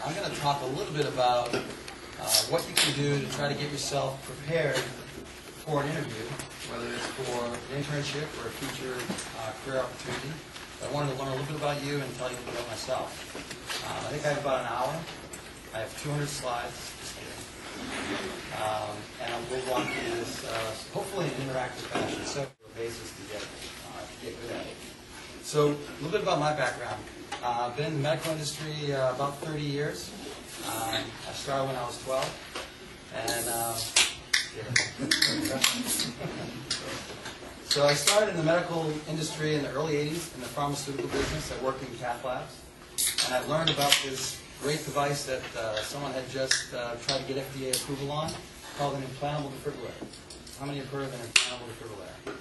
I'm going to talk a little bit about what you can do to try to get yourself prepared for an interview, whether it's for an internship or a future career opportunity. I wanted to learn a little bit about you and tell you a little bit about myself. I think I have about an hour. I have 200 slides. Just kidding. And we'll walk through this, hopefully in an interactive fashion, so a basis to get good at it. So a little bit about my background. I've been in the medical industry about 30 years. I started when I was 12. And so I started in the medical industry in the early 80s in the pharmaceutical business. I worked in cath labs. And I learned about this great device that someone had just tried to get FDA approval on called an implantable defibrillator. How many have heard of an implantable defibrillator?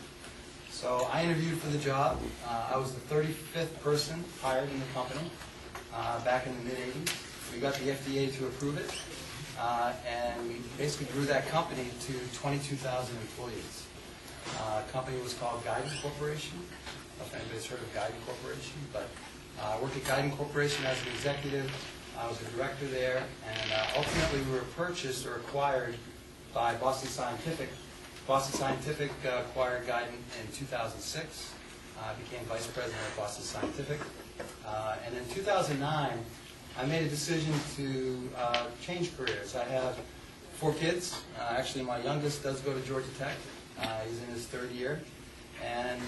So I interviewed for the job. I was the 35th person hired in the company back in the mid-'80s. We got the FDA to approve it, and we basically grew that company to 22,000 employees. The company was called Guiding Corporation. I don't know if anybody's heard of Guiding Corporation, but I worked at Guiding Corporation as an executive. I was a director there, and ultimately we were purchased or acquired by Boston Scientific. Boston Scientific acquired Guiding in 2006. I became vice president of Boston Scientific. And in 2009, I made a decision to change careers. I have 4 kids. Actually, my youngest does go to Georgia Tech. He's in his 3rd year. And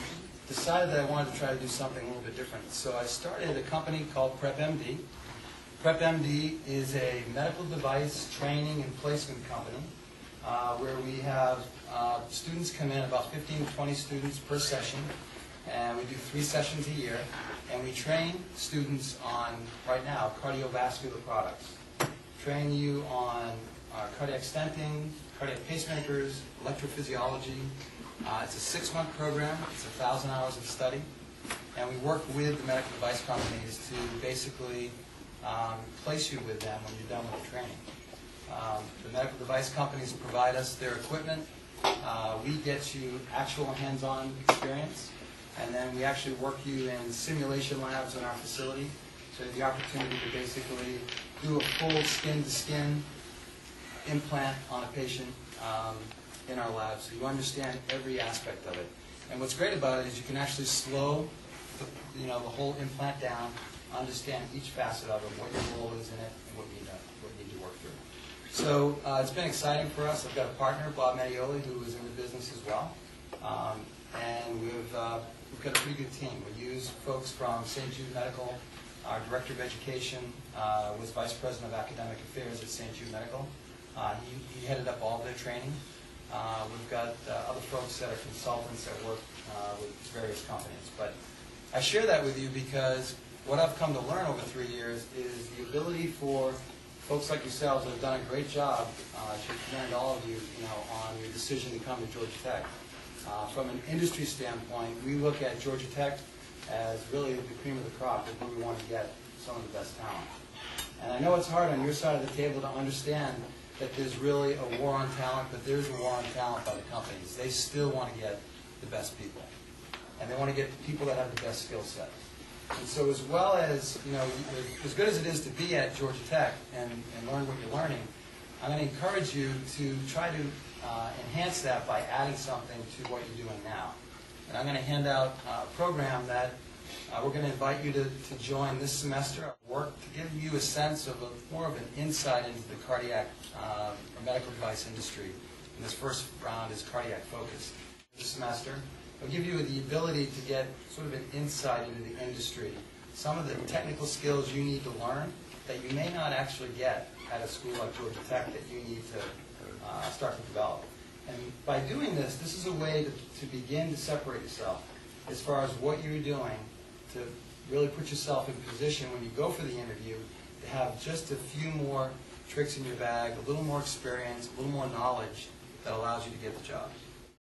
decided that I wanted to try to do something a little bit different. So I started a company called PrepMD. PrepMD is a medical device training and placement company where we have students come in, about 15 to 20 students per session, and we do 3 sessions a year, and we train students on, right now, cardiovascular products. Train you on cardiac stenting, cardiac pacemakers, electrophysiology. It's a 6-month program. It's 1,000 hours of study, and we work with the medical device companies to basically place you with them when you're done with the training. The medical device companies provide us their equipment. We get you actual hands-on experience, and then we actually work you in simulation labs in our facility. So you have the opportunity to basically do a full skin-to-skin implant on a patient in our lab, so you understand every aspect of it. And what's great about it is you can actually slow the whole implant down, understand each facet of it, what your role is in it, and what you need to work through. So it's been exciting for us. I've got a partner, Bob Mattioli, who is in the business as well. And we've got a pretty good team. We use folks from St. Jude Medical. Our Director of Education was Vice President of Academic Affairs at St. Jude Medical. He headed up all of their training. We've got other folks that are consultants that work with various companies. But I share that with you because what I've come to learn over 3 years is the ability for folks like yourselves that have done a great job to commend all of you, on your decision to come to Georgia Tech. From an industry standpoint, we look at Georgia Tech as really the cream of the crop of where we want to get some of the best talent. And I know it's hard on your side of the table to understand that there's really a war on talent, but there's a war on talent by the companies. They still want to get the best people. And they want to get people that have the best skill set. And so as well as, as good as it is to be at Georgia Tech and learn what you're learning, I'm going to encourage you to try to enhance that by adding something to what you're doing now. And I'm going to hand out a program that we're going to invite you to join this semester. Work to give you a sense of more of an insight into the cardiac or medical device industry. And this first round is cardiac focused. This semester, it'll give you the ability to get sort of an insight into the industry, some of the technical skills you need to learn that you may not actually get at a school like Georgia Tech that you need to start to develop. And by doing this, this is a way to begin to separate yourself as far as what you're doing to really put yourself in position when you go for the interview to have just a few more tricks in your bag, a little more experience, a little more knowledge that allows you to get the job.